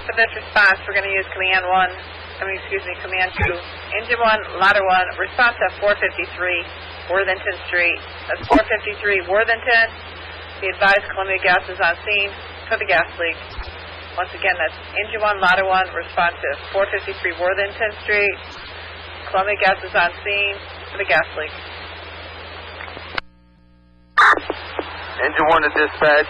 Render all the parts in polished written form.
For this response, we're going to use Command 2. Engine 1, Ladder 1, response at 453 Worthington Street. That's 453 Worthington. Be advised Columbia Gas is on scene for the gas leak. Once again, that's Engine 1, Ladder 1, response to 453 Worthington Street. Columbia Gas is on scene for the gas leak. Engine 1 to dispatch.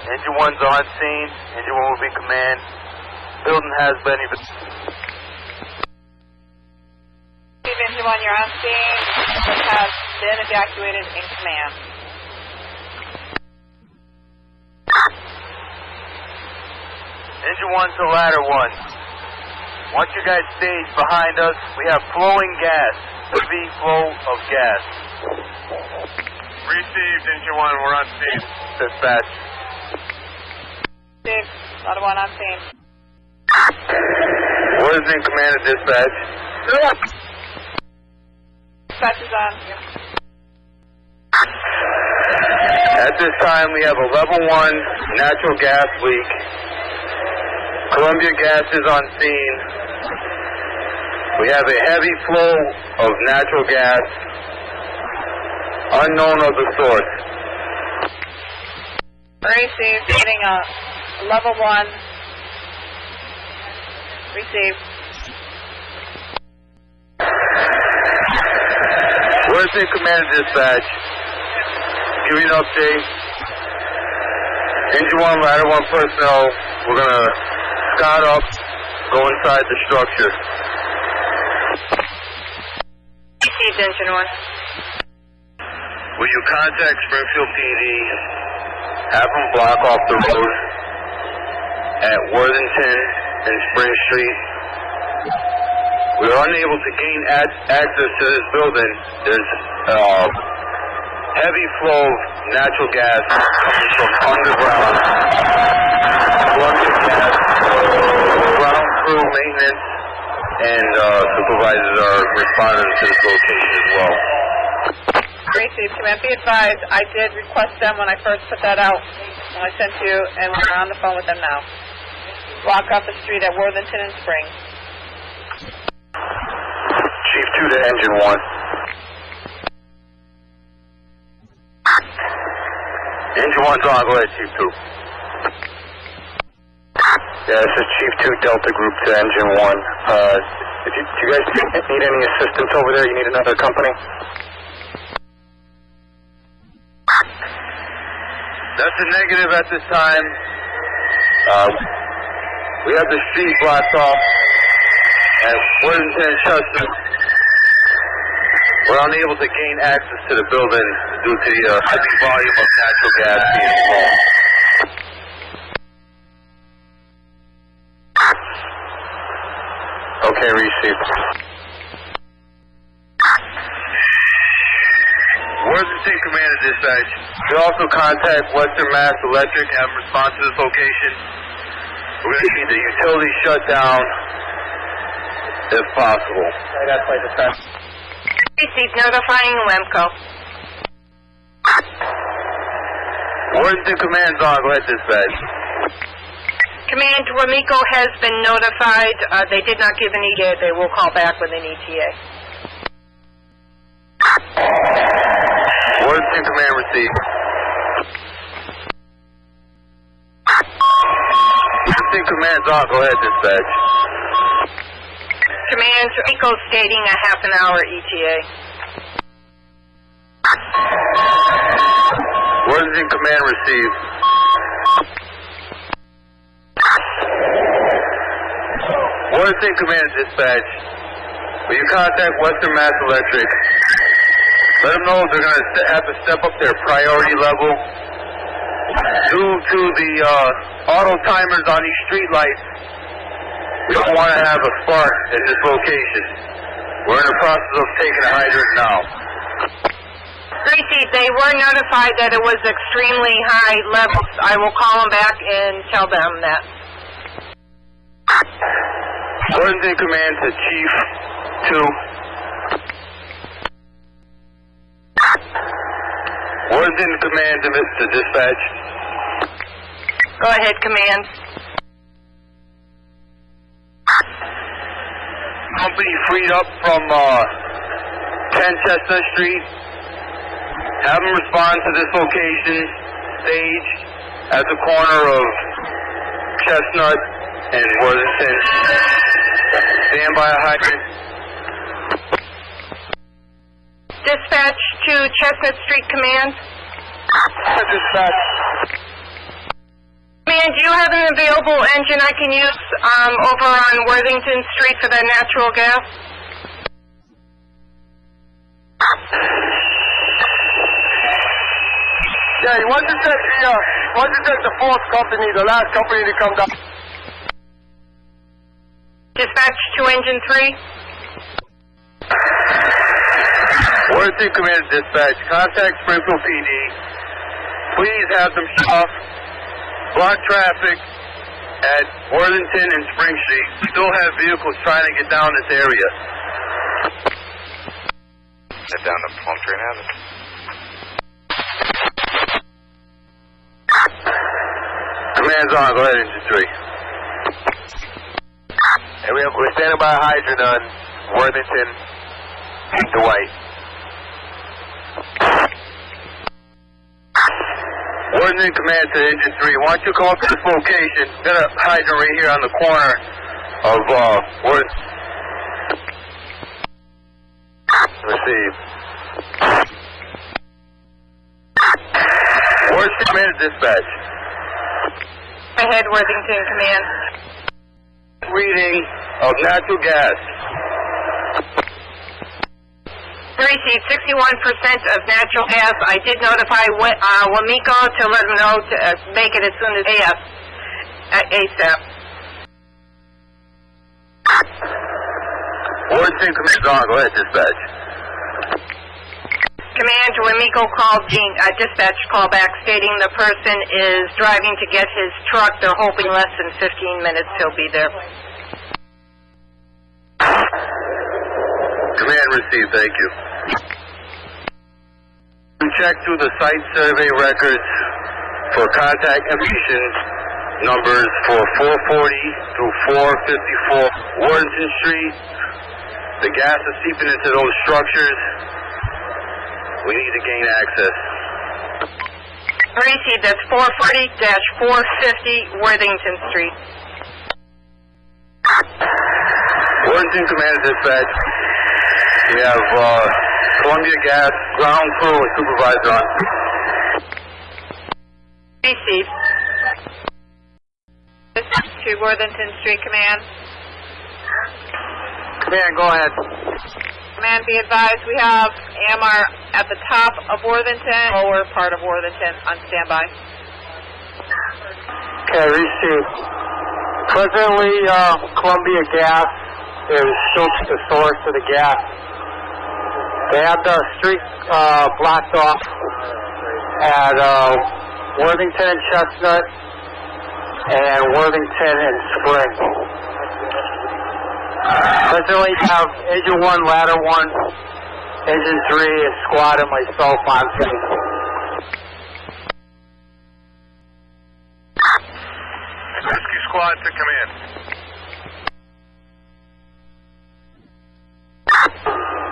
Engine 1's on scene. Engine 1 will be command. Building has been Engine 1, you're on scene. It has been evacuated in command. Engine 1 to Ladder 1. Once you guys stage behind us, we have flowing gas. Heavy flow of gas. Received, Engine 1, we're on scene. Dispatch. Received, Ladder 1 on scene. What is in command of dispatch? Dispatch is on. At this time, we have a level 1 natural gas leak. Columbia Gas is on scene. We have a heavy flow of natural gas, unknown of the source. Received, getting a level 1. Received. What is in command of dispatch? Give me an update. Engine 1, Ladder 1 personnel, we're going to scout up, go inside the structure. Received, Engine 1. Will you contact Springfield PD, have them block off the road at Worthington and Spring Street? We are unable to gain access to this building. There's heavy flow of natural gas coming from underground. Columbia Gas, ground crew, maintenance, and supervisors are responding to this location as well. Received, command. Be advised, I did request them when I first put that out. When I sent you, and we're on the phone with them now. Block off the street at Worthington and Spring. Chief 2 to Engine 1. Engine 1's on, go ahead, Chief 2. Yeah, this is Chief 2 Delta Group to Engine 1. Do you guys need any assistance over there? You need another company? That's a negative at this time. We have the street blocked off at Worthington and Chester. We're unable to gain access to the building due to the heavy volume of natural gas being flown. Okay, received. Worthington Command and Dispatch. We also contact Western Mass Electric and have response to this location. We're going to need the utility shut down if possible. That's by dispatch. Received, notifying WEMCO. Worthington Command's on. Go ahead, dispatch. Command, WEMCO has been notified. They did not give an ETA. They will call back when they need TA. Worthington Command received. Worthington Command's on. Go ahead, dispatch. Command, WEMCO stating a half an hour ETA. Worthington Command received. Worthington Command dispatch. Will you contact Western Mass Electric? Let them know they're going to have to step up their priority level due to the auto timers on these street lights. We don't want to have a spark at this location. We're in the process of taking a hydrant now. Gracie, they were notified that it was extremely high levels. I will call them back and tell them that. Worthington Command to Chief 2. Worthington Command to dispatch. Go ahead, Command. deputy freed up from 10 Chestnut Street. Have him respond to this location, stage at the corner of Chestnut and Worthington. Stand by a hydrant. Dispatch to Chestnut Street Command. Dispatch. Command, do you have an available engine I can use over on Worthington Street for that natural gas? Yeah, you want to check the fourth company, the last company to come down. Dispatch to Engine 3. Worthington Command Dispatch, contact Springfield PD. Please have them shut off block traffic at Worthington and Spring Street. We still have vehicles trying to get down this area. Get down to Plum Train Avenue. Command's on, go ahead, Engine 3. And we're standing by a hydrant on Worthington and Dwight. Worthington Command to Engine 3. Why don't you come up to this location? Got a hydrant right here on the corner of Worthington. Receive. Worthington Command Dispatch. Ahead, Worthington Command. Reading of natural gas. Received 61% of natural gas. I did notify Wamiko to let them know to make it as soon as ASAP. Worthington Command on. Go ahead, dispatch. Command, Wamiko called dispatch call back stating the person is driving to get his truck. They're hoping less than 15 minutes he'll be there. Command received, thank you. Check through the site survey records for contact information numbers for 440 through 454 Worthington Street. The gas is seeping into those structures. We need to gain access. Received, that's 440-450 Worthington Street. Worthington Command Dispatch. We have Columbia Gas ground crew and supervisor on. Received. To Worthington Street Command. Command, go ahead. Command, be advised, we have AMR at the top of Worthington, lower part of Worthington, on standby. Okay, received. Presently, Columbia Gas is still the source of the gas. They have the street blocked off at Worthington and Chestnut and Worthington and Spring. Presently, we have Engine 1, Ladder 1, Engine 3, and Squad and myself on scene. Rescue squad to command.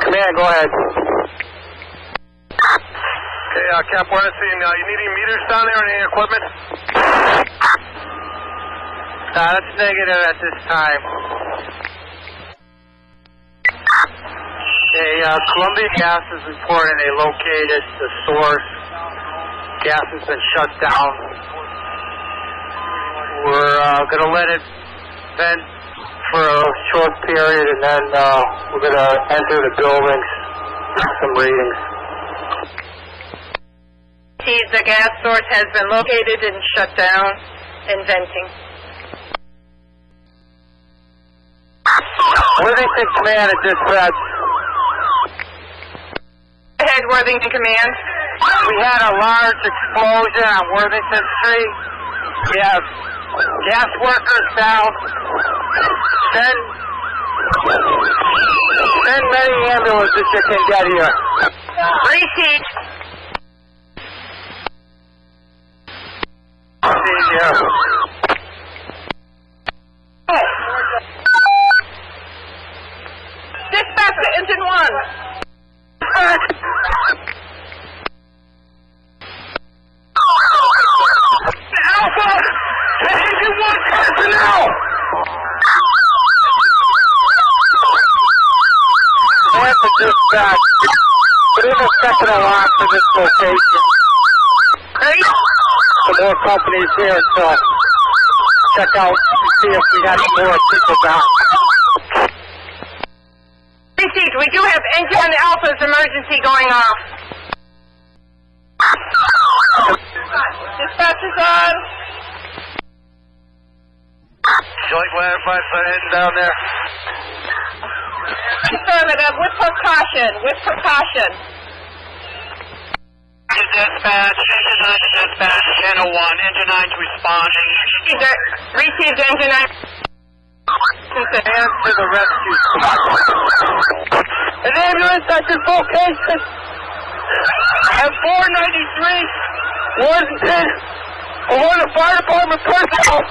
Command, go ahead. Okay, Cap, we're on scene. You need any meters down there or any equipment? That's negative at this time. Columbia Gas is reporting they located the source. Gas has been shut down. We're going to let it vent for a short period, and then we're going to enter the buildings for some readings. The gas source has been located and shut down and venting. Worthington Command at dispatch. Ahead, Worthington Command. We had a large explosion on Worthington Street. We have gas workers down. Send many ambulances you can get here. Received. See you. dispatch. Put in a second alarm for this location. Great. Some more companies here to check out and see if we got more people down. Received. We do have engine on the Alpha's emergency going off. Dispatch is on. Joint Wi-Fi heading down there. Affirmative, with precaution, with precaution. Dispatch, engine 9 to dispatch, channel 1, engine 9's responding. Received engine 9. Hands to the rescue squad. An ambulance at this location at 493 Worthington. I want the fire department personnel.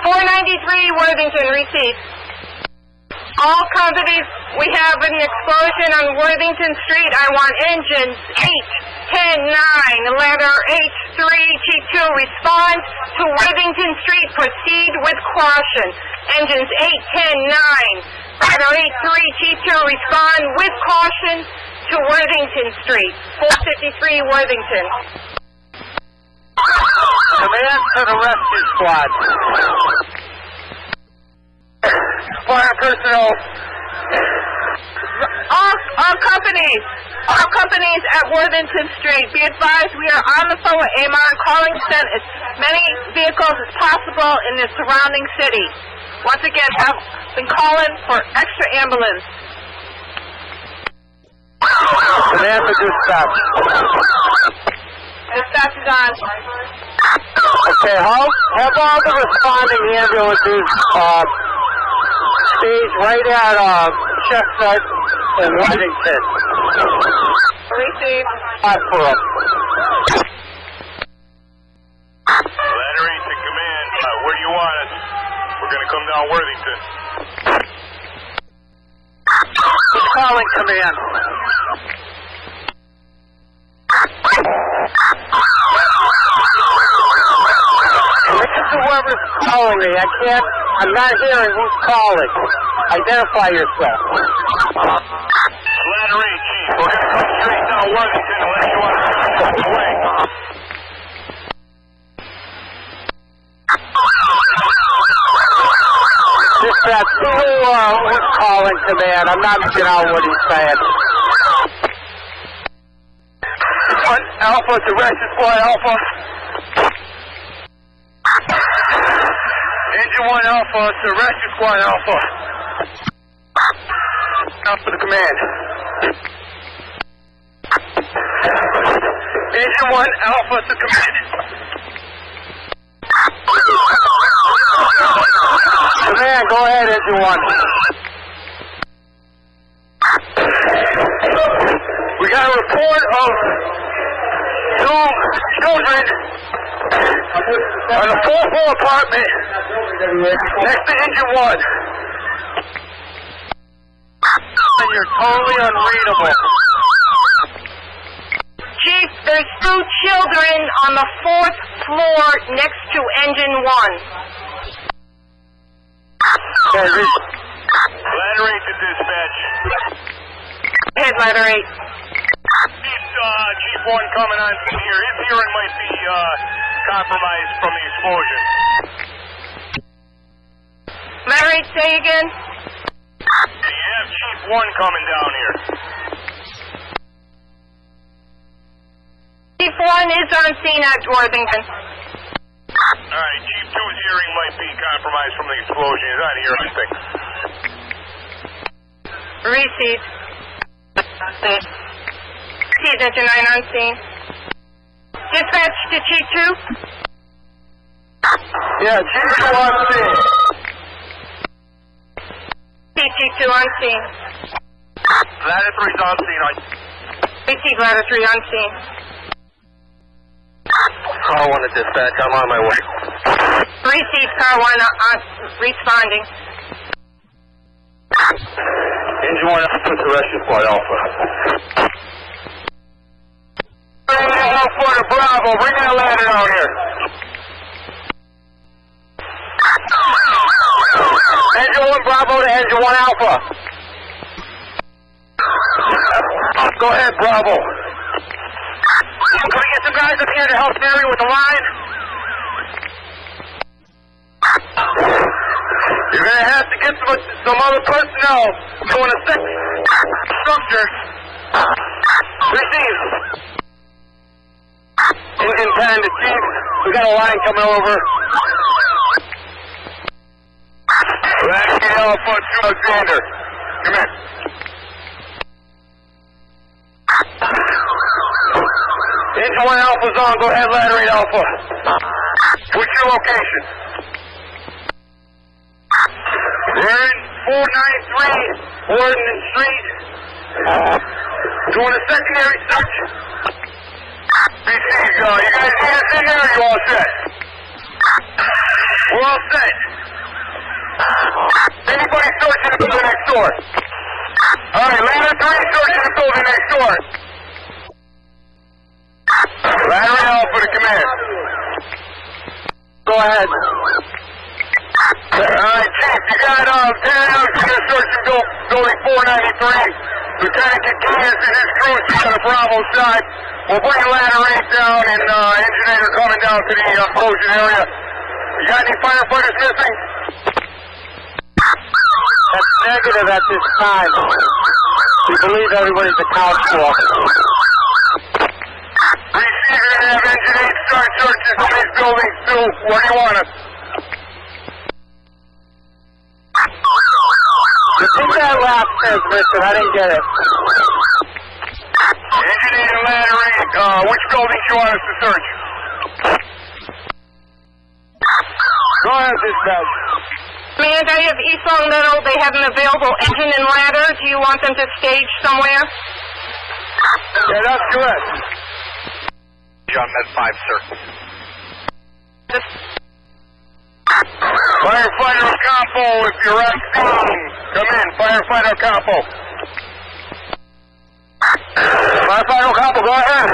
493 Worthington, received. All companies, we have an explosion on Worthington Street. I want engines 8, 10, 9, letter H3, G2, respond to Worthington Street. Proceed with caution. Engines 8, 10, 9, letter H3, G2, respond with caution to Worthington Street. 453 Worthington. Command to the rescue squad. Fire personnel. All companies at Worthington Street, be advised we are on the phone with AMR and calling to send as many vehicles as possible in the surrounding city. Once again, have been calling for extra ambulance. Command to dispatch. Dispatch is on. Okay, have all the responding ambulances staged right at Chestnut and Worthington. Receive. For them. Battery to command. Where do you want us? We're going to come down Worthington. Who's calling command? Listen to whoever's calling me. I'm not hearing who's calling. Identify yourself. Ladder 8, Chief. We're going to come straight down Worthington unless you want to step away. Dispatch, who's calling command? I'm not making out what he's saying. Alpha to rescue squad, Alpha. Engine 1 Alpha to rescue squad, Alpha. Alpha to command. Engine 1 Alpha to command. Command, go ahead, Engine 1. We got a report of 2 children on a 4th-floor apartment next to Engine 1. And you're totally unreadable. Chief, there's 2 children on the 4th floor next to engine 1. Okay, Ladder 8 to dispatch. Head letter 8. Chief 1 coming on scene here. His hearing might be compromised from the explosion. Letter 8, say again. You have Chief 1 coming down here. Chief 1 is on scene at Worthington. Alright, Chief 2's hearing might be compromised from the explosion. He's not hearing anything. Received. Received, engine 9 on scene. Dispatch to Chief 2. Yeah, Chief 2 on scene. Chief 2 on scene. Ladder 3's on scene. Received, ladder 3 on scene. Car 1 to dispatch. I'm on my way. Received, car 1 on responding. Engine 1 Alpha to rescue squad Alpha. Alpha to Bravo, bring that ladder down here. Engine 1 Bravo to Engine 1 Alpha. Go ahead, Bravo. Can we get some guys up here to help Mary with the line? You're going to have to get some other personnel going to second structure. Receive. Engine 10 to Chief. We got a line coming over. That's Alpha 2 Alexander. Come in. Engine 1 Alpha's on. Go ahead, ladder 8 Alpha. What's your location? We're in 493 Warden Street. Doing a secondary search. Received. You guys need us in here, or you all set? We're all set. Anybody searching the building next door? Alright, ladder 3 searching the building next door. Ladder Alpha to command. Go ahead. Alright, Chief, you got 10 Alexander searching building 493. Lieutenant Kikias and his crew is on the Bravo side. We'll bring ladder 8 down and engineer coming down to the explosion area. You got any firefighters missing? That's negative at this time. We believe everybody's accounted for. Receive, you're going to have engine 8 start searching some of these buildings too. Where do you want us? Repeat that last transmission. I didn't get it. Engine 8 and ladder 8, which buildings you want us to search? Go ahead, dispatch. Command, I have East Long Meadow. They have an available engine and ladder. Do you want them to stage somewhere? Yeah, that's correct. John, Med 5, sir. Firefighter Campo, if you're on scene, come in. Firefighter Campo. Firefighter Campo, go ahead.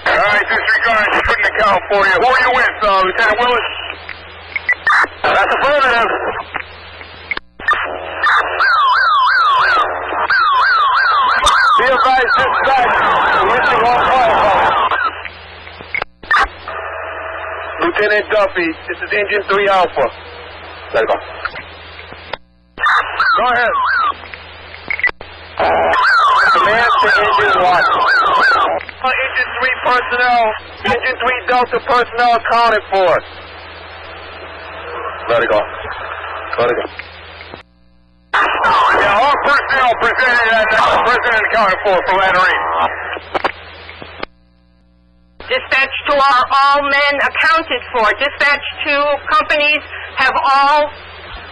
All right, disregard. She couldn't account for you. Who are you with, Lieutenant Willis? That's affirmative. Be advised, dispatch. We're missing one firefighter. Lieutenant Duffy, this is Engine 3 Alpha. Let it go. Go ahead. Command to Engine 1. Engine 3 personnel, Engine 3 Delta personnel accounted for. Let it go. Let it go. Yeah, all personnel presented and president accounted for ladder 8. Dispatch to are all men accounted for. Dispatch to companies, have all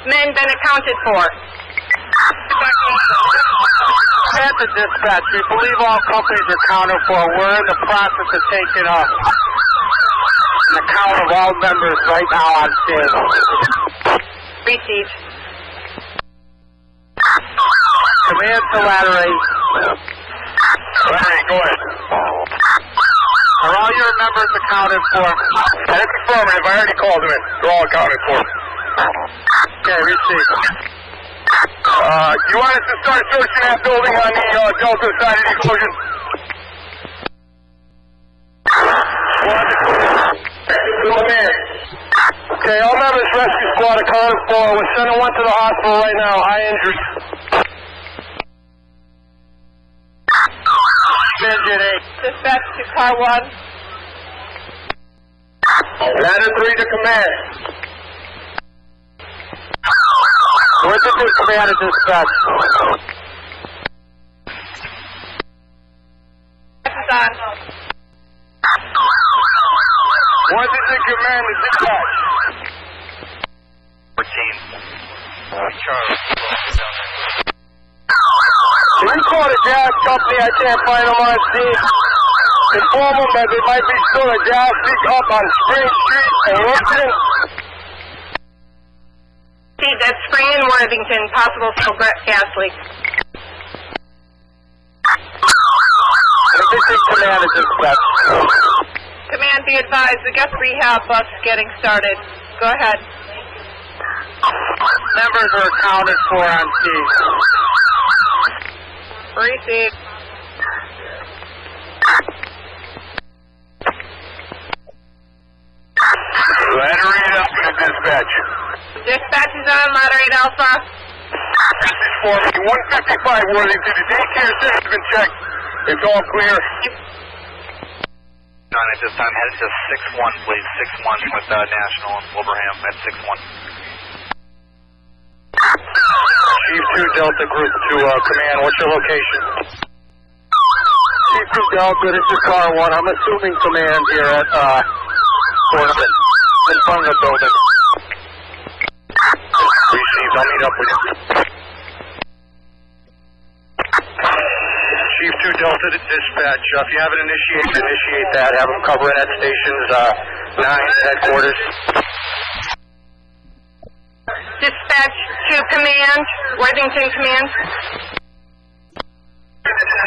men been accounted for? At the dispatch, we believe all companies are accounted for. We're in the process of taking an account of all members right now on scene. Received. Command to ladder 8. Ladder 8, go ahead. Are all your members accounted for? That's affirmative. I already called them in. They're all accounted for. Okay, received. You want us to start searching that building on the Delta side of the explosion? Okay, all members rescue squad accounted for. We're sending one to the hospital right now. High injuries. Engine 8. Dispatch to car 1. Ladder 3 to command. Where's the new command at dispatch? This is on. Where's the new command at dispatch? 14. Charlie. Can you call the gas company? I can't find them on scene. Inform them that they might be still a gas leak up on Spring Street and Worthington. See, that's Spring and Worthington, possible gas leak. Everything command at dispatch. Command, be advised, the guest rehab bus is getting started. Go ahead. Members are accounted for on scene. Receive. Ladder 8 Alpha to dispatch. Dispatch is on, ladder 8 Alpha. Message for me, 155 Worthington. The daycare center has been checked. It's all clear. 9 at this time, headed to 6-1, please. 6-1 with National and Wilbraham at 6-1. Chief 2 Delta Group to command. What's your location? Chief 2 Delta, this is car 1. I'm assuming command here at Thornton, in front of the building. Received, I'll meet up with you. Chief 2 Delta to dispatch. If you haven't initiated, initiate that. Have them cover in at stations 9 headquarters. Dispatch to command, Worthington command.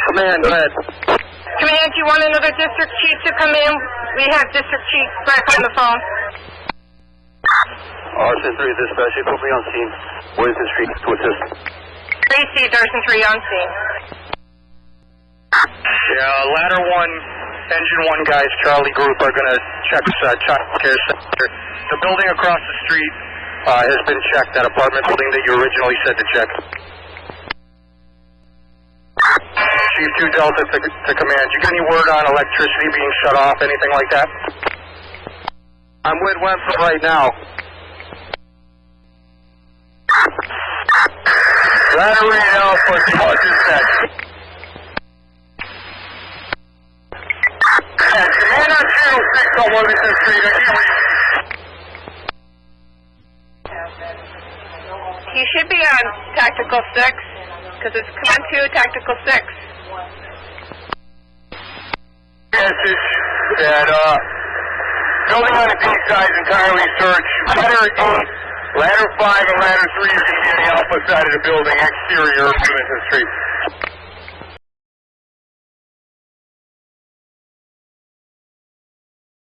Command, go ahead. Command, you want another district chief to come in? We have district chief back on the phone. Arson 3 dispatch, you put me on scene. Worthington Street to assist. Received, Arson 3 on scene. Yeah, ladder 1, engine 1 guys, Charlie Group are going to check child care center. The building across the street has been checked, that apartment building that you originally said to check. Chief 2 Delta to command. You got any word on electricity being shut off, anything like that? I'm with Wentworth right now. Ladder 8 Alpha to dispatch. Command on channel 6 on Worthington Street. I can't read. He should be on Tactical 6, because it's Command 2, Tactical 6. Message that building on the D side is entirely searched. Ladder 8, ladder 5, and ladder 3 are going to be on the alpha side of the building, exterior of Worthington Street.